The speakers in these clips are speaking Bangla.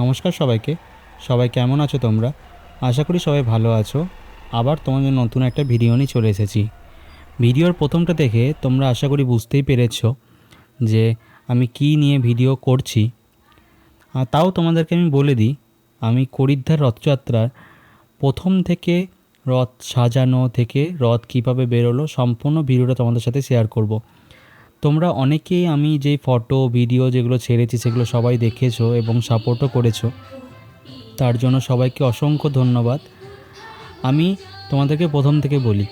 নমস্কার সবাইকে। সবাই কেমন আছো তোমরা? আশা করি সবাই ভালো আছো। আবার তোমাদের নতুন একটা ভিডিও নিয়ে চলে এসেছি। ভিডিওর প্রথমটা দেখে তোমরা আশা করি বুঝতেই পেরেছো যে আমি কি নিয়ে ভিডিও করছি। আর তাও তোমাদেরকে আমি বলে দিই, আমি করিদ্ধার রথযাত্রার প্রথম থেকে রথ সাজানো থেকে রথ কীভাবে বেরোলো সম্পূর্ণ ভিডিওটা তোমাদের সাথে শেয়ার করব। তোমরা অনেকেই আমি যেই ফটো ভিডিও যেগুলো ছেড়েছি সেগুলো সবাই দেখেছো এবং সাপোর্টও করেছো, তার জন্য সবাইকে অসংখ্য ধন্যবাদ। আমি তোমাদেরকে প্রথম থেকে বলি,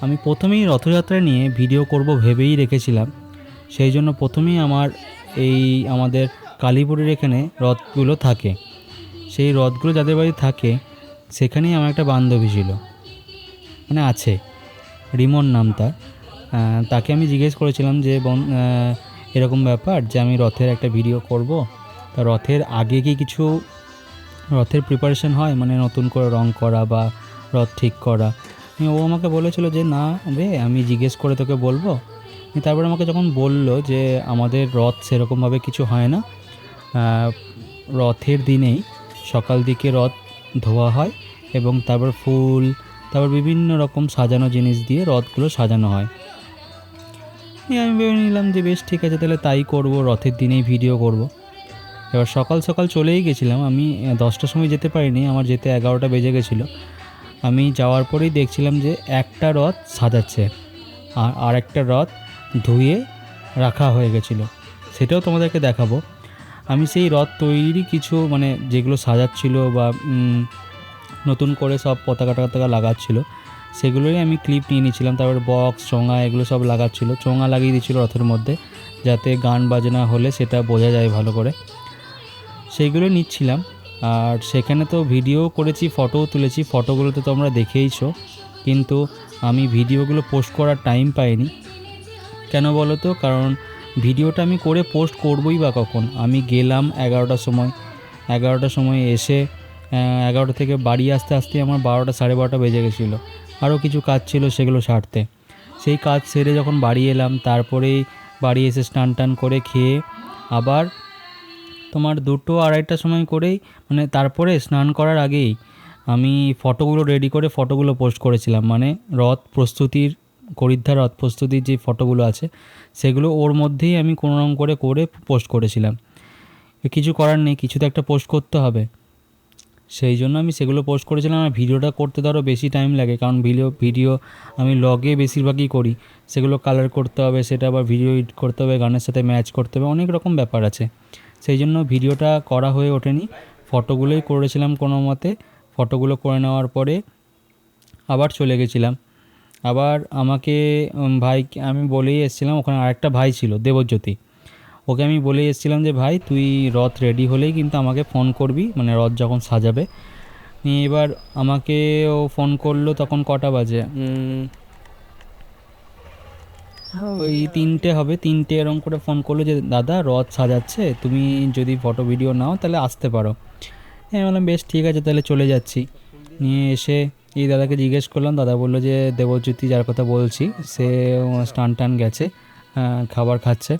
আমি প্রথমেই রথযাত্রা নিয়ে ভিডিও করব ভেবেই রেখেছিলাম। সেই জন্য প্রথমেই আমাদের কালীপুরের এখানে রথগুলো থাকে, সেই রথগুলো যাদের বাড়ি থাকে সেখানেই আমার একটা বান্ধবী ছিল, মানে আছে, রিমন নাম তার। তাকে আমি জিজ্ঞেস করেছিলাম যে এরকম ব্যাপার যে আমি রথের একটা ভিডিও করব, তা রথের আগে কি কিছু রথের প্রিপারেশন হয়, মানে নতুন করে রং করা বা রথ ঠিক করা? ও আমাকে বলেছিল যে না রে, আমি জিজ্ঞেস করে তোকে বলবো। তারপরে আমাকে যখন বলল যে আমাদের রথ সেরকমভাবে কিছু হয় না, রথের দিনেই সকাল দিকে রথ ধোয়া হয় এবং তারপর ফুল, তারপর বিভিন্ন রকম সাজানো জিনিস দিয়ে রথগুলো সাজানো হয়। আমি ভেবে নিলাম যে বেশ ঠিক আছে, তাহলে তাই করব, রথের দিনেই ভিডিও করব। এবার সকাল সকাল চলেই গেছিলাম, আমি 10টার সময় যেতে পারিনি, আমার যেতে 11টা বেজে গেছিলো। আমি যাওয়ার পরেই দেখছিলাম যে একটা রথ সাজাচ্ছে আর আরেকটা রথ ধুয়ে রাখা হয়ে গেছিলো, সেটাও তোমাদেরকে দেখাবো। আমি সেই রথ তৈরি কিছু মানে যেগুলো সাজাচ্ছিল বা নতুন করে সব পতাকা টতাকা লাগাচ্ছিলো সেগুলোই আমি ক্লিপ নিয়ে নিয়েছিলাম। তারপরে বক্স চোঙা এগুলো সব লাগাচ্ছিলো, চোঙা লাগিয়ে দিচ্ছিলো রথের মধ্যে যাতে গান বাজনা হলে সেটা বোঝা যায় ভালো করে, সেইগুলো নিচ্ছিলাম। আর সেখানে তো ভিডিও করেছি, ফটোও তুলেছি, ফটোগুলো তো তোমরা দেখেইছো, কিন্তু আমি ভিডিওগুলো পোস্ট করার টাইম পাইনি। কেন বলো তো? কারণ ভিডিওটা আমি করে পোস্ট করবই বা কখন? আমি গেলাম 11টার সময় এসে 11টা থেকে বাড়ি আসতে আসতে আমার 12টা সাড়ে 12টা বেজে গেছিলো। আরও কিছু কাজ ছিল সেগুলো সারতে। সেই কাজ সেরে যখন বাড়ি এলাম, তারপরেই বাড়ি এসে স্নান টান করে খেয়ে আবার তোমার 2টো-2:30টার সময় করেই, মানে তারপরে স্নান করার আগেই আমি ফটোগুলো রেডি করে ফটোগুলো পোস্ট করেছিলাম। মানে রথ প্রস্তুতির, করিদ্ধার রথ প্রস্তুতির যে ফটোগুলো আছে সেগুলো ওর মধ্যেই আমি কোনো রকম করে পোস্ট করেছিলাম। কিছু করার নেই, কিছু তো একটা পোস্ট করতে হবে, সেই জন্য আমি সেগুলো পোস্ট করেছিলাম। আর ভিডিওটা করতে ধরো বেশি টাইম লাগে, কারণ ভিডিও আমি লগে বেশিরভাগই করি, সেগুলো কালার করতে হবে, সেটা আবার ভিডিও এডিট করতে হবে, গানের সাথে ম্যাচ করতে হবে, অনেক রকম ব্যাপার আছে। সেই জন্য ভিডিওটা করা হয়ে ওঠেনি, ফটোগুলোই করেছিলাম কোনো মতে। ফটোগুলো করে নেওয়ার পরে আবার চলে গেছিলাম। আবার আমাকে ভাইকে আমি বলেই এসেছিলাম, ওখানে আরেকটা ভাই ছিল দেবজ্যোতি, ওকে আমি বলেই এসেছিলাম যে ভাই তুই রথ রেডি হলেই কিন্তু আমাকে ফোন করবি, মানে রথ যখন সাজাবে। এবার আমাকে ও ফোন করলো, তখন কটা বাজে, ওই 3টে হবে, 3টে এরকম করে ফোন করলো যে দাদা রথ সাজাচ্ছে, তুমি যদি ফটো ভিডিও নাও তাহলে আসতে পারো। হ্যাঁ, বললাম বেশ ঠিক আছে, তাহলে চলে যাচ্ছি। নিয়ে এসে এই দাদাকে জিজ্ঞেস করলাম, দাদা বললো যে দেবজ্যোতি যার কথা বলছি সে স্নান টান গেছে, খাবার খাচ্ছে।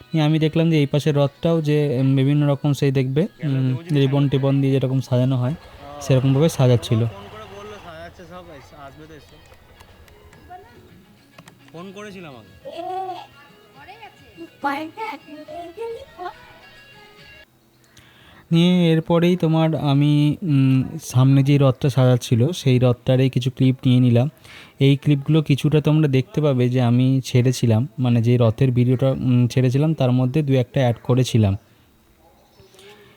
নিয়ে আমি দেখলাম যে এই পাশের রথটাও যে বিভিন্ন রকম সেই দেখবে রিবন টিবন দিয়ে যেরকম সাজানো হয় সেরকমভাবে সাজাচ্ছিল। ফোন করেছিলাম আগে। নিয়ে এরপরেই তোমার আমি সামনে যে রথটা সাজাচ্ছিল সেই রথটারই কিছু ক্লিপ নিয়ে নিলাম। এই ক্লিপগুলো কিছুটা তোমরা দেখতে পাবে যে আমি ছেড়েছিলাম, মানে যে রথের ভিডিওটা ছেড়েছিলাম তার মধ্যে 2-1টা অ্যাড করেছিলাম।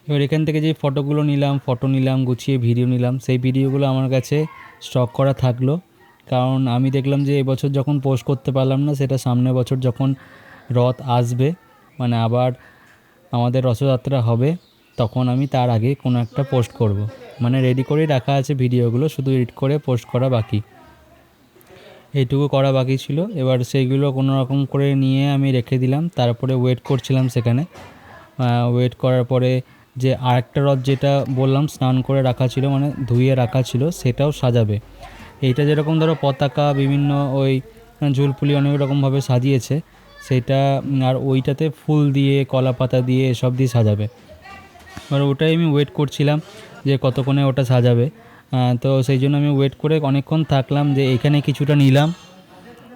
এবার এখান থেকে যে ফটো নিলাম, গুছিয়ে ভিডিও নিলাম, সেই ভিডিওগুলো আমার কাছে স্টক করা থাকলো। কারণ আমি দেখলাম যে এবছর যখন পোস্ট করতে পারলাম না, সেটা সামনের বছর যখন রথ আসবে, মানে আবার আমাদের রথযাত্রা হবে, তখন আমি তার আগে কোনো একটা পোস্ট করব। মানে রেডি করেই রাখা আছে ভিডিওগুলো, শুধু এডিট করে পোস্ট করা বাকি, এইটুকু করা বাকি ছিল। এবার সেইগুলো কোনো রকম করে নিয়ে আমি রেখে দিলাম। তারপরে ওয়েট করছিলাম সেখানে। ওয়েট করার পরে যে আরেকটা রথ যেটা বললাম স্নান করে রাখা ছিল, মানে ধুয়ে রাখা ছিল, সেটাও সাজাবে। এইটা যেরকম ধরো পতাকা বিভিন্ন ওই ঝুলপুলি অনেক রকমভাবে সাজিয়েছে, সেটা আর ওইটাতে ফুল দিয়ে কলা পাতা দিয়ে এসব দিয়ে সাজাবে। এবার ওটাই আমি ওয়েট করছিলাম যে কতক্ষণে ওটা সাজাবে। তো সেই জন্য আমি ওয়েট করে অনেকক্ষণ থাকলাম, যে এখানে কিছুটা নিলাম,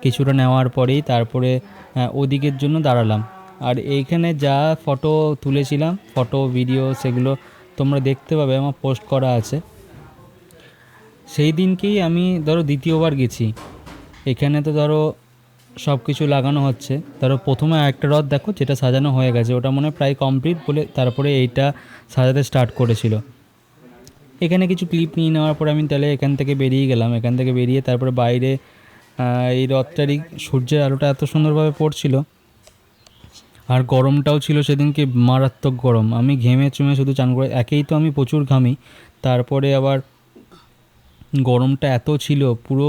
কিছুটা নেওয়ার পরেই তারপরে ওদিকের জন্য দাঁড়ালাম। আর এইখানে যা ফটো তুলেছিলাম, ফটো ভিডিও, সেগুলো তোমরা দেখতে পাবে, আমার পোস্ট করা আছে। সেই দিনকেই আমি ধরো দ্বিতীয়বার গেছি। এখানে তো ধরো সব কিছু লাগানো হচ্ছে। ধরো প্রথমে একটা রথ দেখো যেটা সাজানো হয়ে গেছে, ওটা মনে হয় প্রায় কমপ্লিট বলে তারপরে এইটা সাজাতে স্টার্ট করেছিল। এখানে কিছু ক্লিপ নিয়ে নেওয়ার পরে আমি তাহলে এখান থেকে বেরিয়ে গেলাম। এখান থেকে বেরিয়ে তারপরে বাইরে এই রথটারই সূর্যের আলোটা এত সুন্দরভাবে পড়ছিল, আর গরমটাও ছিল সেদিনকে মারাত্মক গরম। আমি ঘেমে চুমে শুধু চান করে, একেই তো আমি প্রচুর ঘামি, তারপরে আবার গরমটা এত ছিল, পুরো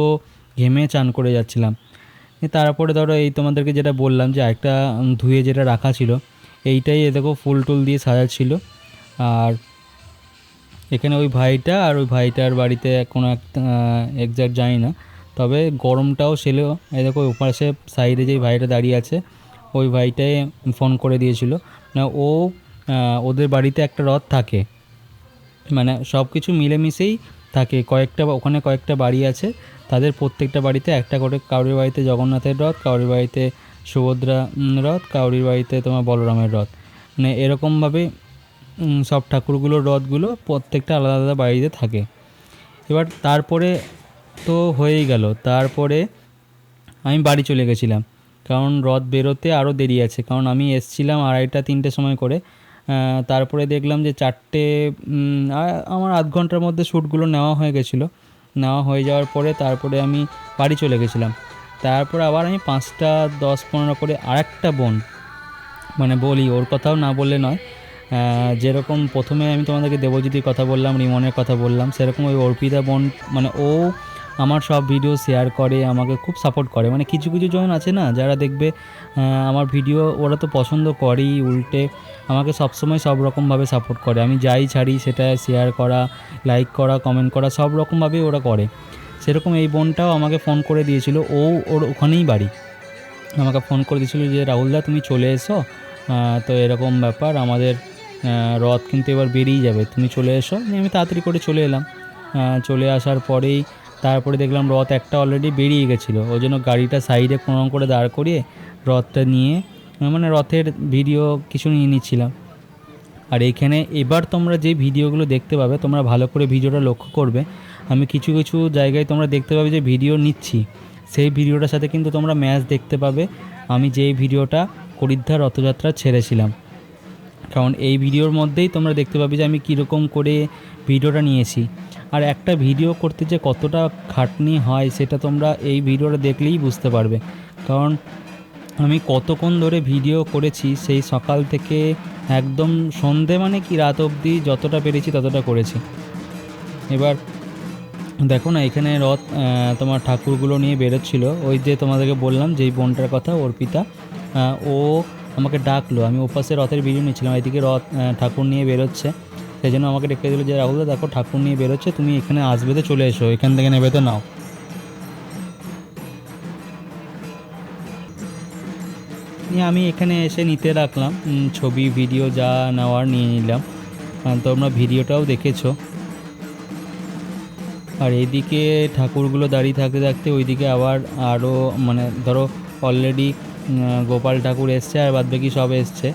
ঘেমে চান করে যাচ্ছিলাম। তারপরে ধরো এই তোমাদেরকে যেটা বললাম যে একটা ধুয়ে যেটা রাখা ছিল, এইটাই দেখো ফুল টুল দিয়ে সাজাচ্ছিল। আর এখানে ওই ভাইটা আর ওই ভাইটার বাড়িতে কোনো একটা এক্স্যাক্ট জানি না, তবে গরমটাও ছিল। এই দেখো ওই পাশে সাইডে যেই ভাইটা দাঁড়িয়ে আছে, ওই ভাইটাই ফোন করে দিয়েছিল না, ও ওদের বাড়িতে একটা রথ থাকে, মানে সব কিছু মিলেমিশেই থাকে। ওখানে কয়েকটা বাড়ি আছে, তাদের প্রত্যেকটা বাড়িতে একটা করে, কারোর বাড়িতে জগন্নাথের রথ, কারোর বাড়িতে সুভদ্রা রথ, কারোর বাড়িতে তোমার বলরামের রথ, মানে এরকমভাবে সব ঠাকুরগুলোর রথগুলো প্রত্যেকটা আলাদা আলাদা বাড়িতে থাকে। এবার তারপরে তো হয়েই গেল, তারপরে আমি বাড়ি চলে গেছিলাম, কারণ রথ বেরোতে আরও দেরি আছে, কারণ আমি এসছিলাম 2:30-3টে সময় করে। তারপরে দেখলাম যে 4টে, আমার আধ ঘন্টার মধ্যে শ্যুটগুলো নেওয়া হয়ে গেছিলো। নেওয়া হয়ে যাওয়ার পরে তারপরে আমি বাড়ি চলে গেছিলাম। তারপর আবার আমি 5:10-15 করে আরেকটা বোন, মানে বলি ওর কথাও না বললে নয়, যেরকম প্রথমে আমি তোমাদেরকে দেবজ্যোতির কথা বললাম, রিমনের কথা বললাম, সেরকম ওই অর্পিতা বোন, মানে ও আমার সব ভিডিও শেয়ার করে, আমাকে খুব সাপোর্ট করে। মানে কিছু কিছু জন আছে না, যারা দেখবে আমার ভিডিও ওরা তো পছন্দ করেই, উল্টে আমাকে সবসময় সব রকমভাবে সাপোর্ট করে। আমি যাই ছাড়ি সেটা শেয়ার করা, লাইক করা, কমেন্ট করা, সব রকমভাবেই ওরা করে। সেরকম এই বোনটাও আমাকে ফোন করে দিয়েছিল, ওর ওখানেই বাড়ি। আমাকে ফোন করে দিয়েছিল যে রাহুলদা তুমি চলে এসো, তো এরকম ব্যাপার, আমাদের রথ কিন্তু এবার বেরিয়ে যাবে, তুমি চলে এসো। আমি তাড়াতাড়ি করে চলে এলাম। চলে আসার পরেই তারপরে দেখলাম রথ একটা অলরেডি বেরিয়ে গেছিলো, ওই জন্য গাড়িটা সাইডে কোনো করে দাঁড় করিয়ে রথটা নিয়ে, মানে রথের ভিডিও কিছু নিয়ে নিচ্ছিলাম। আর এইখানে এবার তোমরা যে ভিডিওগুলো দেখতে পাবে, তোমরা ভালো করে ভিডিওটা লক্ষ্য করবে, আমি কিছু কিছু জায়গায় তোমরা দেখতে পাবে যে ভিডিও নিচ্ছি, সেই ভিডিওটার সাথে কিন্তু তোমরা ম্যাচ দেখতে পাবে আমি যেই ভিডিওটা হরিদ্বার রথযাত্রা ছেড়েছিলাম। কারণ এই ভিডিওর মধ্যেই তোমরা দেখতে পাবে যে আমি কীরকম করে ভিডিওটা নিয়েছি। আর একটা ভিডিও করতে যে কতটা খাটনি হয় সেটা তোমরা এই ভিডিওটা দেখলেই বুঝতে পারবে। কারণ আমি কতক্ষণ ধরে ভিডিও করেছি, সেই সকাল থেকে একদম সন্ধে, মানে কি রাত অবধি যতটা পেরেছি ততটা করেছি। এবার দেখো না, এখানে রথ তোমার ঠাকুরগুলো নিয়ে বেরোচ্ছিল, ওই যে তোমাদেরকে বললাম যেই বোনটার কথা, অর্পিতা, ও আমাকে ডাকলো। আমি ওপাশে রথের ভিডিও নিচ্ছিলাম, এদিকে রথ ঠাকুর নিয়ে বেরোচ্ছে, সেই জন্য আমাকে ডেকে দিল যে রাহুলদা দেখো ঠাকুর নিয়ে বেরোচ্ছে, তুমি এখানে আসবে তো চলে এসো, এখান থেকে নেবে তো নাও। নিয়ে আমি এখানে এসে নিতে রাখলাম, ছবি ভিডিও যা নেওয়ার নিয়ে নিলাম। তোমরা ভিডিওটাও দেখেছো। আর এইদিকে ঠাকুরগুলো দাঁড়িয়ে থাকতে থাকতে ওইদিকে আবার আরও, মানে ধরো অলরেডি গোপাল ঠাকুর এসছে আর বাদবাকি সব এসছে,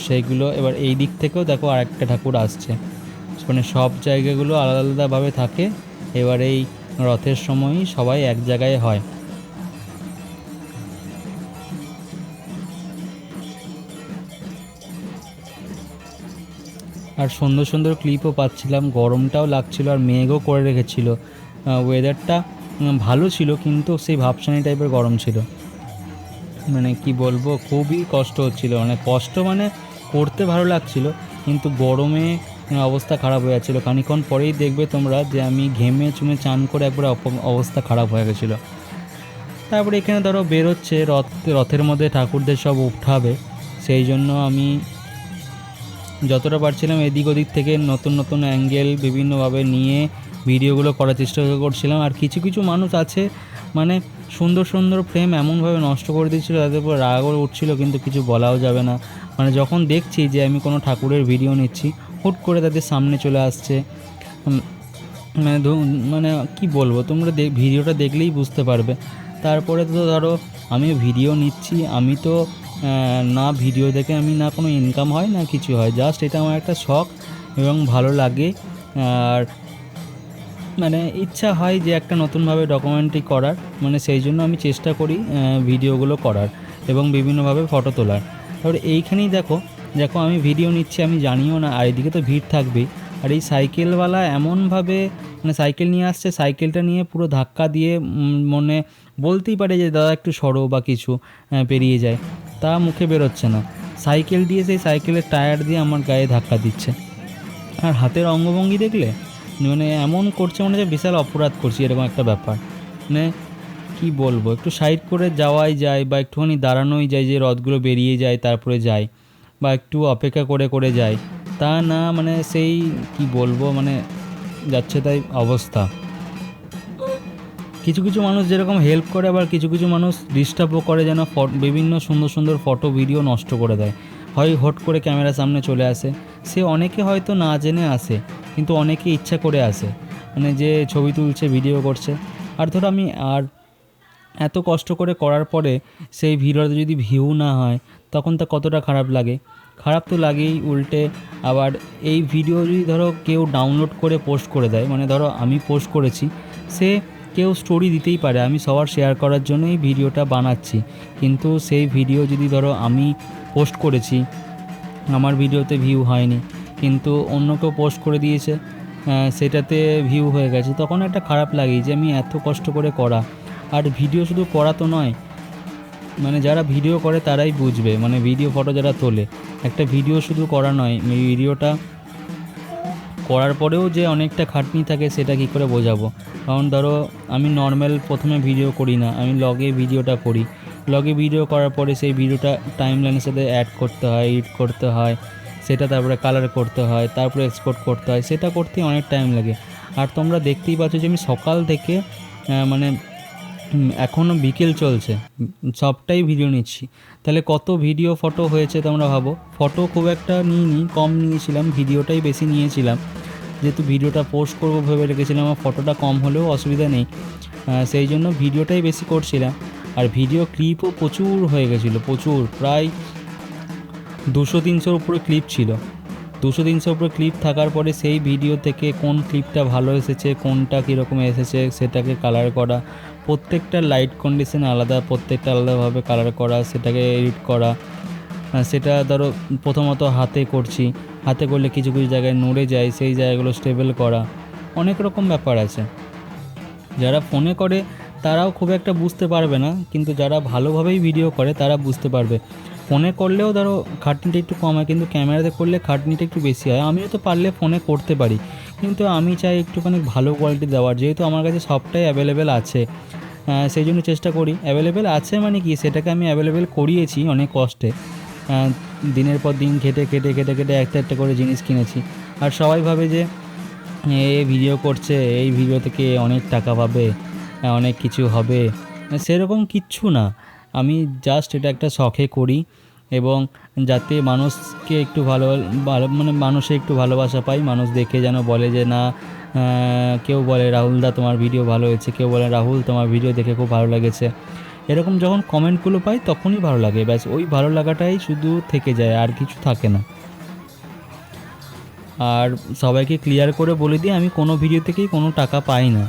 সেইগুলো এবার এই দিক থেকেও দেখো আরেকটা ঠাকুর আসছে, মানে সব জায়গাগুলো আলাদা আলাদাভাবে থাকে। এবার এই রথের সময়ই সবাই এক জায়গায় হয়। আর সুন্দর সুন্দর ক্লিপও পাচ্ছিলাম, গরমটাও লাগছিল আর মেঘও করে রেখেছিল, ওয়েদারটা ভালো ছিল, কিন্তু সেই ভাবসানি টাইপের গরম ছিল। মানে কি বলবো, খুবই কষ্ট হচ্ছিল, মানে কষ্ট মানে করতে ভালো লাগছিল, কিন্তু গরমে অবস্থা খারাপ হয়ে যাচ্ছিলো। খানিক্ষণ পরেই দেখবে তোমরা যে আমি ঘেমে চুমে চান করে একবারে অবস্থা খারাপ হয়ে গেছিলো। তারপরে এখানে ধরো বেরোচ্ছে রথের মধ্যে ঠাকুরদের সব উঠাবে, সেই জন্য আমি যতটা পারছিলাম এদিক ওদিক থেকে নতুন নতুন অ্যাঙ্গেল বিভিন্নভাবে নিয়ে ভিডিওগুলো করার চেষ্টা করছিলাম। আর কিছু কিছু মানুষ আছে মানে সুন্দর সুন্দর ফ্রেম এমনভাবে নষ্ট করে দিচ্ছিলো, তাদের উপর রাগও উঠছিলো, কিন্তু কিছু বলাও যাবে না। মানে যখন দেখছি যে আমি কোনো ঠাকুরের ভিডিও নিচ্ছি, হুট করে তাদের সামনে চলে আসছে। মানে মানে কি বলবো, তোমরা ভিডিওটা দেখলেই বুঝতে পারবে। তারপরে তো ধরো আমি ভিডিও নিচ্ছি, আমি তো না ভিডিও দেখে আমি না কোনো ইনকাম হয় না কিছু হয়, জাস্ট এটা আমার একটা শখ এবং ভালো লাগে। আর মানে ইচ্ছা হয় যে একটা নতুনভাবে ডকুমেন্টারি করার, মানে সেই জন্য আমি চেষ্টা করি ভিডিওগুলো করার এবং বিভিন্নভাবে ফটো তোলার। তারপরে এইখানেই দেখো দেখো আমি ভিডিও নিচ্ছি, আমি জানিও না, আর এদিকে তো ভিড় থাকবেই। আর এই সাইকেলওয়ালা এমনভাবে মানে সাইকেল নিয়ে আসছে, সাইকেলটা নিয়ে পুরো ধাক্কা দিয়ে মনে বলতেই পারে যে দাদা একটু সরো বা কিছু, পেরিয়ে যায়, তা মুখে বেরোচ্ছে না। সাইকেল দিয়ে সেই সাইকেলের টায়ার দিয়ে আমার গায়ে ধাক্কা দিচ্ছে। আর হাতের অঙ্গভঙ্গি দেখলে মানে এমন করছে মনে হচ্ছে বিশাল অপরাধ করছি, এরকম একটা ব্যাপার। মানে কি বলবো, একটু সাইড করে যাওয়াই যায় বা একটুখানি দাঁড়ানোই যায় যে রথগুলো বেরিয়ে যায় তারপরে যায়, বা একটু অপেক্ষা করে করে যায়, তা না মানে সেই কি বলবো, মানে যাচ্ছে তাই অবস্থা। কিছু কিছু মানুষ যেরকম হেল্প করে, আবার কিছু কিছু মানুষ ডিস্টার্বও করে, যেন বিভিন্ন সুন্দর সুন্দর ফটো ভিডিও নষ্ট করে দেয়। হয় হট করে ক্যামেরার সামনে চলে আসে, সে অনেকে হয়তো না জেনে আসে, কিন্তু অনেকে ইচ্ছা করে আসে, মানে যে ছবি তুলছে ভিডিও করছে। আর ধরো আমি আর এত কষ্ট করে করার পরে সেই ভিডিওতে যদি ভিউ না হয়, তখন তা কতটা খারাপ লাগে। খারাপ তো লাগেই, উল্টে আবার এই ভিডিও যদি ধরো কেউ ডাউনলোড করে পোস্ট করে দেয়, মানে ধরো আমি পোস্ট করেছি, সে কেউ স্টোরি দিতেই পারে, আমি সবার শেয়ার করার জন্যই ভিডিওটা বানাচ্ছি, কিন্তু সেই ভিডিও যদি ধরো আমি পোস্ট করেছি, আমার ভিডিওতে ভিউ হয়নি, কিন্তু অন্য কেউ পোস্ট করে দিয়েছে, সেটাতে ভিউ হয়ে গেছে, তখন একটা খারাপ লাগে যে আমি এত কষ্ট করে করা। আর ভিডিও শুধু করা তো নয়, মানে যারা ভিডিও করে তারাই বুঝবে, মানে ভিডিও ফটো যারা তোলে, একটা ভিডিও শুধু করা নয়, ভিডিওটা করার পরেও যে অনেকটা খাটনি থাকে সেটা কী করে বোঝাবো। কারণ ধরো আমি নর্মাল প্রথমে ভিডিও করি না, আমি লগে ভিডিওটা করি, লগে ভিডিও করার পরে সেই ভিডিওটা টাইমলাইনের সাথে অ্যাড করতে হয়, এডিট করতে হয়, সেটা তারপরে কালার করতে হয়, তারপরে এক্সপোর্ট করতে হয়, সেটা করতেই অনেক টাইম লাগে। আর তোমরা দেখতেই পাচ্ছ যে আমি সকাল থেকে মানে এখনও বিকেল চলছে, সবটাই ভিডিও নিচ্ছি, তাহলে কত ভিডিও ফটো হয়েছে তোমরা ভাবো। ফটো খুব একটা নিইনি, কম নিয়েছিলাম, ভিডিওটাই বেশি নিয়েছিলাম, যেহেতু ভিডিওটা পোস্ট করবো ভেবে রেখেছিলাম, আমার ফটোটা কম হলেও অসুবিধা নেই, সেই জন্য ভিডিওটাই বেশি করছিলাম। আর ভিডিও ক্লিপও প্রচুর হয়ে গেছিলো, প্রচুর, প্রায় 200-300 উপরে ক্লিপ ছিল। 200-300 উপরে ক্লিপ থাকার পরে সেই ভিডিও থেকে কোন ক্লিপটা ভালো এসেছে, কোনটা কীরকম এসেছে, সেটাকে কালার করা, প্রত্যেকটা লাইট কন্ডিশন আলাদা, প্রত্যেকটা আলাদাভাবে কালার করা, সেটাকে এডিট করা, সেটা ধরো প্রথমত হাতে করছি, হাতে করলে কিছু কিছু জায়গায় নড়ে যায়, সেই জায়গাগুলো স্টেবল করা, অনেক রকম ব্যাপার আছে। যারা ফোনে করে তারাও খুব একটা বুঝতে পারবে না, কিন্তু যারা ভালোভাবেই ভিডিও করে তারা বুঝতে পারবে। ফোনে করলেও ধরো খাটনিটা একটু কম হয়, কিন্তু ক্যামেরাতে করলে খাটনিটা একটু বেশি হয়। আমিও তো পারলে ফোনে করতে পারি, কিন্তু আমি চাই একটুখানি ভালো কোয়ালিটি দেওয়ার, যেহেতু আমার কাছে সবটাই অ্যাভেলেবেল আছে, সেই জন্য চেষ্টা করি। অ্যাভেলেবেল আছে মানে কি, সেটাকে আমি অ্যাভেলেবেল করিয়েছি অনেক কষ্টে, দিনের পর দিন খেটে খেটে খেটে খেটে একটা একটা করে জিনিস কিনেছি। আর সবাই ভাবে যে ভিডিও করছে, এই ভিডিও থেকে অনেক টাকা পাবে, অনেক কিছু হবে, সেরকম কিচ্ছু না। আমি জাস্ট এটা একটা শখে করি, এবং যাতে মানুষকে একটু ভালো মানে মানুষে একটু ভালোবাসা পাই, মানুষ দেখে যেন বলে যে না, কেউ বলে রাহুলদা তোমার ভিডিও ভালো হয়েছে, কেউ বলে রাহুল তোমার ভিডিও দেখে খুব ভালো লেগেছে, এরকম যখন কমেন্টগুলো পাই তখনই ভালো লাগে, ব্যাস ওই ভালো লাগাটাই শুধু থেকে যায়, আর কিছু থাকে না। আর সবাইকে ক্লিয়ার করে বলে দিই, আমি কোনো ভিডিও থেকেই কোনো টাকা পাই না,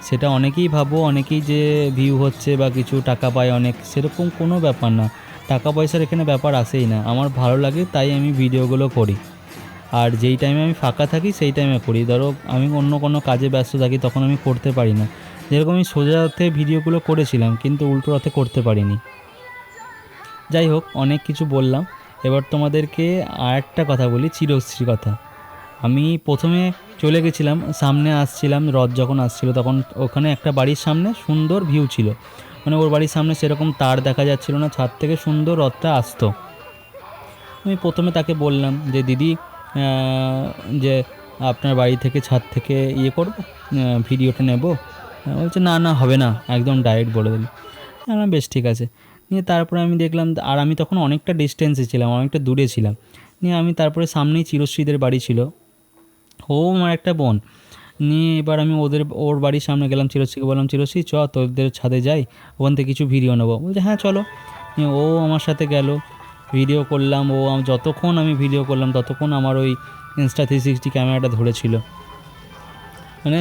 সেটা অনেকেই ভাবো, অনেকেই যে ভিউ হচ্ছে বা কিছু টাকা পায় অনেক, সেরকম কোনো ব্যাপার না, টাকা পয়সার এখানে ব্যাপার আসেই না। আমার ভালো লাগে তাই আমি ভিডিওগুলো করি, আর যেই টাইমে আমি ফাঁকা থাকি সেই টাইমে করি। ধরো আমি অন্য কোনো কাজে ব্যস্ত থাকি তখন আমি করতে পারি না, যেরকম আমি সোজা অর্থে ভিডিওগুলো করেছিলাম কিন্তু উল্টো অর্থে করতে পারিনি। যাই হোক, অনেক কিছু বললাম, এবার তোমাদেরকে আর একটা কথা বলি, চিরশ্রী কথা। আমি প্রথমে চলে গেছিলাম, সামনে আসছিলাম, রথ যখন আসছিল তখন ওখানে একটা বাড়ির সামনে সুন্দর ভিউ ছিল, মানে ওর বাড়ির সামনে সেরকম তার দেখা যাচ্ছিল না, ছাদ থেকে সুন্দর রথটা আসতো। আমি প্রথমে তাকে বললাম যে দিদি, যে আপনার বাড়ি থেকে ছাদ থেকে করব, ভিডিওটা নেব। বলছে না না হবে না, একদম ডাইরেক্ট বলে দিল। আমি বেশ ঠিক আছে। নিয়ে তারপরে আমি দেখলাম, আর আমি তখন অনেকটা ডিস্টেন্সে ছিলাম, অনেকটা দূরে ছিলাম। নিয়ে আমি তারপরে সামনেই চিরশ্রীদের বাড়ি ছিল, ও আমার একটা বোন। নিয়ে এবার আমি ওর বাড়ির সামনে গেলাম, চিরশ্রীকে বললাম চিরশ্রী চ তোদের ছাদে যাই, ওখান থেকে কিছু ভিডিও নেবো। বলছে হ্যাঁ চলো। নিয়ে ও আমার সাথে গেল, ভিডিও করলাম। যতক্ষণ আমি ভিডিও করলাম ততক্ষণ আমার ওই Insta360 ক্যামেরাটা ধরেছিল। মানে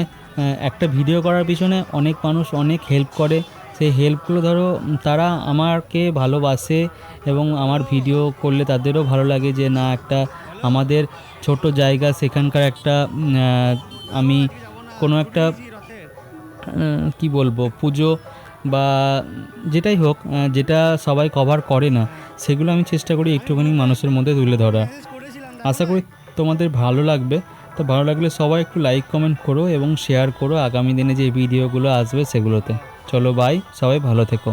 একটা ভিডিও করার পিছনে অনেক মানুষ অনেক হেল্প করে। সেই হেল্পগুলো ধরো তারা আমাকে ভালোবাসে এবং আমার ভিডিও করলে তাদেরও ভালো লাগে যে না একটা আমাদের ছোট জায়গা, সেখানকার একটা আমি কোনো একটা কি বলবো পুজো বা যেটাই হোক, যেটা সবাই কভার করে না, সেগুলো আমি চেষ্টা করি একটুখানি মানুষের মধ্যে তুলে ধরা। আশা করি তোমাদের ভালো লাগবে। তো ভালো লাগলে সবাই একটু লাইক কমেন্ট করো এবং শেয়ার করো আগামী দিনে যে ভিডিওগুলো আসবে সেগুলোতে। চলো বাই, সবাই ভালো থেকো।